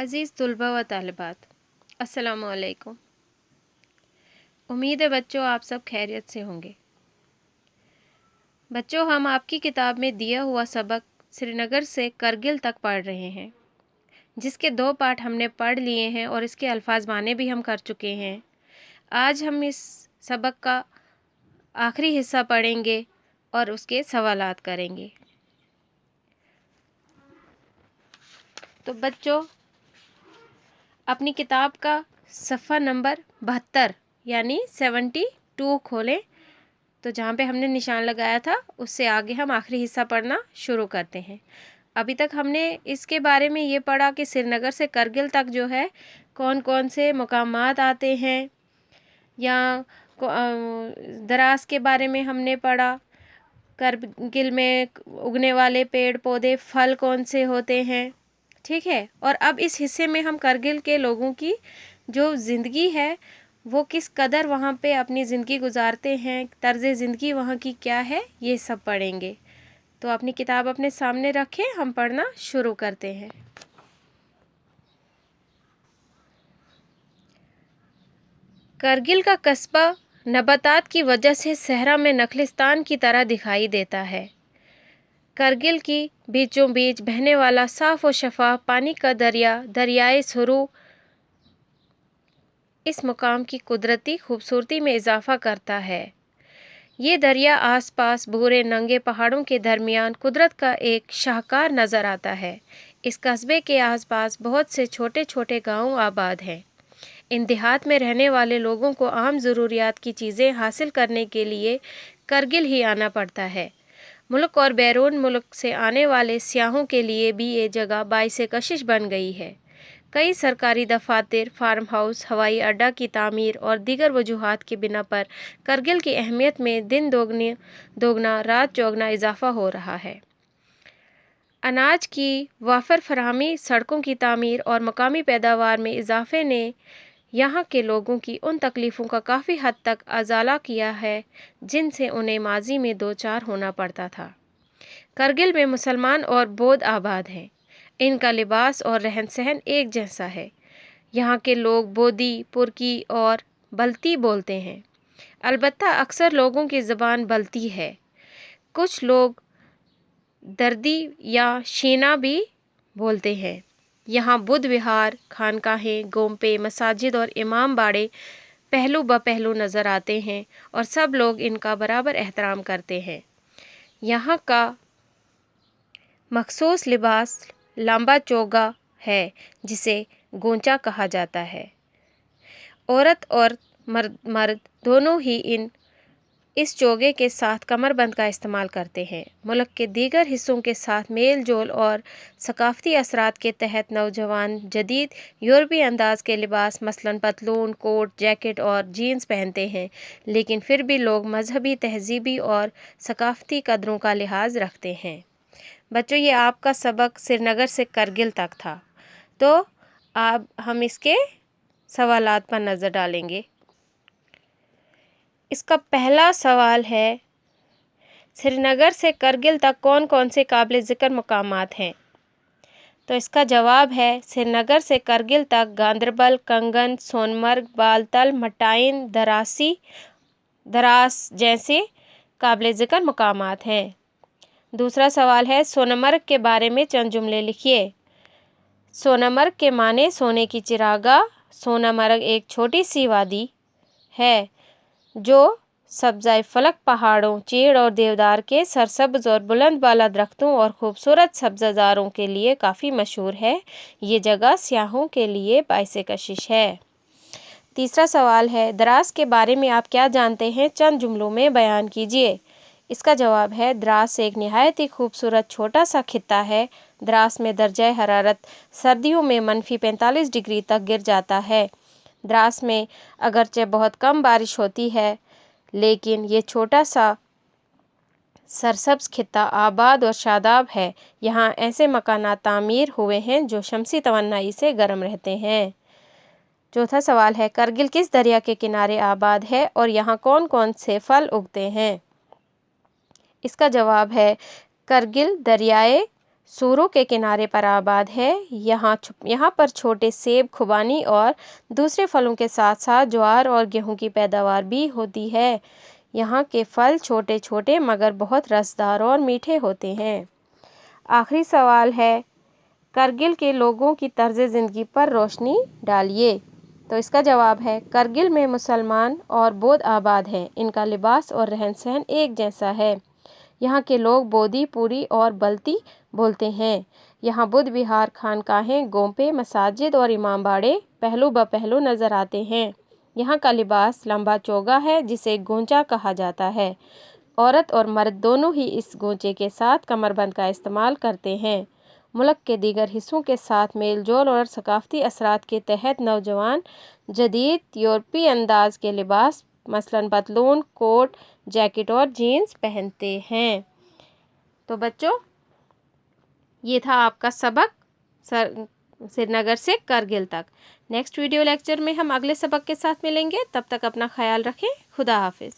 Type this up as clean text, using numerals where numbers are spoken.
अज़ीज़ तलबा व तालिबात, अस्सलामु अलैकुम। उम्मीद है बच्चों आप सब खैरियत से होंगे। बच्चों, हम आपकी किताब में दिया हुआ सबक श्रीनगर से करगिल तक पढ़ रहे हैं, जिसके 2 पार्ट हमने पढ़ लिए हैं और इसके अल्फाज माने भी हम कर चुके हैं। आज हम इस सबक का आखिरी हिस्सा पढ़ेंगे और उसके सवालात करेंगे। तो बच्चों, अपनी किताब का सफ़ा नंबर 72 यानी 72 खोलें। तो जहाँ पे हमने निशान लगाया था उससे आगे हम आखिरी हिस्सा पढ़ना शुरू करते हैं। अभी तक हमने इसके बारे में ये पढ़ा कि श्रीनगर से करगिल तक जो है कौन कौन से मकामात आते हैं, या दराज के बारे में हमने पढ़ा। करगिल में उगने वाले पेड़ पौधे फल कौन से होते हैं, ठीक है। और अब इस हिस्से में हम करगिल के लोगों की जो ज़िंदगी है वो किस कदर वहाँ पे अपनी ज़िंदगी गुजारते हैं, तर्ज़ ज़िंदगी वहाँ की क्या है, ये सब पढ़ेंगे। तो अपनी किताब अपने सामने रखें, हम पढ़ना शुरू करते हैं। करगिल का कस्बा नबातात की वजह से सहरा में नखलिस्तान की तरह दिखाई देता है। करगिल की बीचों बीच बहने वाला साफ़ और शफाफ पानी का दरियाए सुरू इस मुकाम की कुदरती खूबसूरती में इजाफ़ा करता है। ये दरिया आसपास भूरे नंगे पहाड़ों के दरमियान कुदरत का एक शाहकार नज़र आता है। इस कस्बे के आसपास बहुत से छोटे छोटे गांव आबाद हैं। इन देहात में रहने वाले लोगों को आम ज़रूरियात की चीज़ें हासिल करने के लिए करगिल ही आना पड़ता है। मुल्क और बैरून मुल्क से आने वाले सियाहों के लिए भी ये जगह बाइसे कशिश बन गई है। कई सरकारी दफातर, फार्म हाउस, हवाई अड्डा की तामीर और दीगर वजूहात की बिना पर करगिल की अहमियत में दिन दोगुना रात चौगुना इजाफा हो रहा है। अनाज की वाफर फराहमी, सड़कों की तामीर और मकामी पैदावार में इजाफे ने यहाँ के लोगों की उन तकलीफ़ों का काफ़ी हद तक अजाला किया है जिनसे उन्हें माजी में दो चार होना पड़ता था। करगिल में मुसलमान और बौद्ध आबाद हैं। इनका लिबास और रहन सहन एक जैसा है। यहाँ के लोग बोधी, पुरकी और बल्ती बोलते हैं। अलबत्ता अक्सर लोगों की ज़बान बल्ती है। कुछ लोग दर्दी या शीना भी बोलते हैं। यहाँ बुद्ध विहार, खानकाहें, गोम्पे, मसाजिद और इमाम बाड़े पहलू ब पहलू नज़र आते हैं और सब लोग इनका बराबर एहतराम करते हैं। यहाँ का मखसूस लिबास लंबा चोगा है जिसे गोंचा कहा जाता है। औरत और मर्द दोनों ही इस चोगे के साथ कमरबंद का इस्तेमाल करते हैं। मुल्क के दीगर हिस्सों के साथ मेल जोल और सकाफ़ती असरात के तहत नौजवान जदीद यूरोपीय अंदाज के लिबास मसलन पतलून, कोट, जैकेट और जीन्स पहनते हैं, लेकिन फिर भी लोग मजहबी, तहजीबी और सकाफ़ती कदरों का लिहाज रखते हैं। बच्चों, ये आपका सबक श्रीनगर से करगिल तक था। तो अब हम इसके सवालात पर नज़र डालेंगे। इसका पहला सवाल है, श्रीनगर से करगिल तक कौन कौन से काबिल ज़िक्र मकामात हैं? तो इसका जवाब है, श्रीनगर से करगिल तक गांदरबल, कंगन, सोनमर्ग, बालतल, मटाइन, दरास जैसे काबिल ज़िक्र मकामात हैं। दूसरा सवाल है, सोनमर्ग के बारे में चंद जुमले लिखिए। सोनमर्ग के माने सोने की चिरागा। सोनमर्ग एक छोटी सी वादी है जो सब्ज़ाए फलक पहाड़ों, चीड़ और देवदार के सरसब्ज और बुलंद बाला दरख्तों और खूबसूरत सब्ज़ारों के लिए काफ़ी मशहूर है। ये जगह सियाहों के लिए बाइसे कशिश है। तीसरा सवाल है, द्रास के बारे में आप क्या जानते हैं? चंद जुमलों में बयान कीजिए। इसका जवाब है, द्रास एक निहायत ही खूबसूरत छोटा सा खित्ता है। द्रास में दर्जा हरारत सर्दियों में -45 डिग्री तक गिर जाता है। द्रास में अगरचे बहुत कम बारिश होती है, लेकिन ये छोटा सा सरसब्ज खित्ता आबाद और शादाब है। यहाँ ऐसे मकानात तामीर हुए हैं जो शमसी तवन्नाई से गर्म रहते हैं। चौथा सवाल है, करगिल किस दरिया के किनारे आबाद है और यहाँ कौन कौन से फल उगते हैं? इसका जवाब है, करगिल दरियाए सूरों के किनारे पर आबाद है। यहाँ पर छोटे सेब, खुबानी और दूसरे फलों के साथ साथ ज्वार और गेहूं की पैदावार भी होती है। यहाँ के फल छोटे छोटे मगर बहुत रसदार और मीठे होते हैं। आखिरी सवाल है, करगिल के लोगों की तर्ज ज़िंदगी पर रोशनी डालिए। तो इसका जवाब है, करगिल में मुसलमान और बौद्ध आबाद हैं। इनका लिबास और रहन सहन एक जैसा है। यहाँ के लोग बोधी, पुरी और बल्ती बोलते हैं। यहाँ बुद्ध विहार, खानकाहें, गोंपे, मसाजिद और इमामबाड़े पहलू ब पहलू नज़र आते हैं। यहाँ का लिबास लंबा चोगा है जिसे गोंचा कहा जाता है। औरत और मर्द दोनों ही इस गोंचे के साथ कमरबंद का इस्तेमाल करते हैं। मुल्क के दीगर हिस्सों के साथ मेलजोल और सकाफती असरात के तहत नौजवान जदीद यूरोपीय अंदाज के लिबास मसलन पतलून, कोट, जैकेट और जीन्स पहनते हैं। तो बच्चों, ये था आपका सबक श्रीनगर से करगिल तक। नेक्स्ट वीडियो लेक्चर में हम अगले सबक के साथ मिलेंगे। तब तक अपना ख्याल रखें। खुदा हाफिज़।